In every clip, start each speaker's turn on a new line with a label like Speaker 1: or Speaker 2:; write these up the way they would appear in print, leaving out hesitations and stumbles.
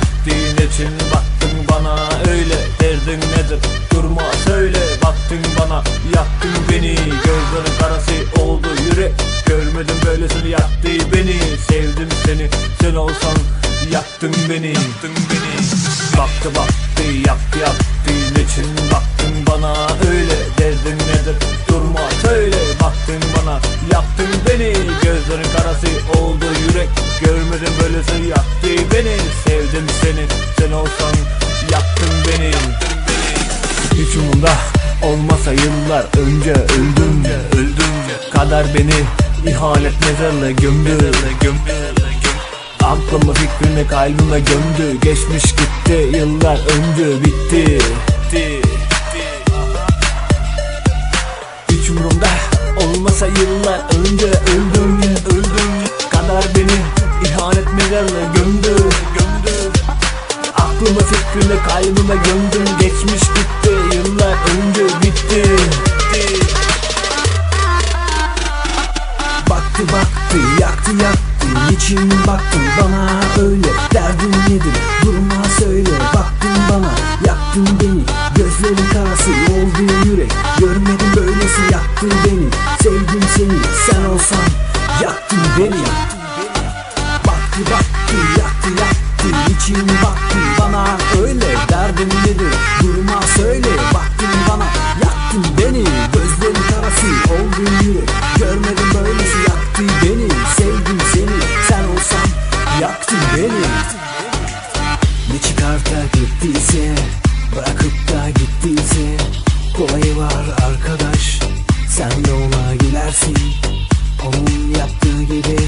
Speaker 1: vaktin için baktın bana öyle. Derdin nedir durma söyle. Baktın bana yaktın beni, gözlerin karası oldu yürek. Görmedim böylesini, yaktı beni. Sevdim seni, sen olsan yaktın beni. Baktı yaktı için baktın bana öyle. Derdin nedir durma söyle. Baktın bana yaktın beni, gözlerin karası oldu yürek. Görmedim böylesi, yaktı beni. Sevdim seni, sen olsan yaktın beni. Hiç umurumda olmasa yıllar önce öldüm. Kader beni ihanet mezarla gömdü. Aklımı fikrimi kalbime gömdü. Geçmiş gitti yıllar önce bitti. Hiç umurumda olmasa yıllar önce öldüm. Kader beni ihanet mezarla gömdü. Aklımı fikrimi kalbime gömdüm. Geçmiş gitti yıllar önce bitti. Baktı yaktı niçin baktın bana öyle. Derdin nedir durma söyle. Baktın bana yaktın beni, gözlerin karası oldu yürek. Görmedim böylesi, yaktın beni. Sevdim seni, sen olsan yaktın beni. Baktı yaktı niçin baktın bana öyle. Derdin nedir durma söyle. Baktın bana yaktın beni, gözlerin karası oldu yürek. Görmedim böylesi, yaktı beni. Sevdim seni, sen olsan yaktın beni. Ne çıkar terk ettiyse, bırakıp da gittiyse, kolayı var arkadaş, sen de ona gülersin. Onun yaptığı gibi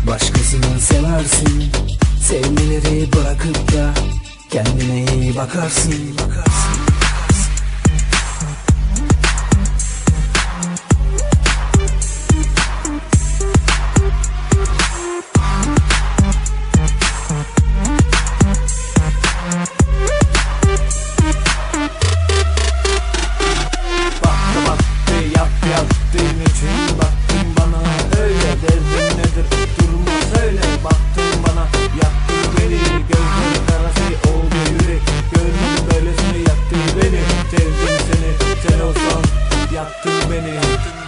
Speaker 1: başkasını seversin. Sevmeleri bırakıp da kendine iyi bakarsın.
Speaker 2: Yaktın beni.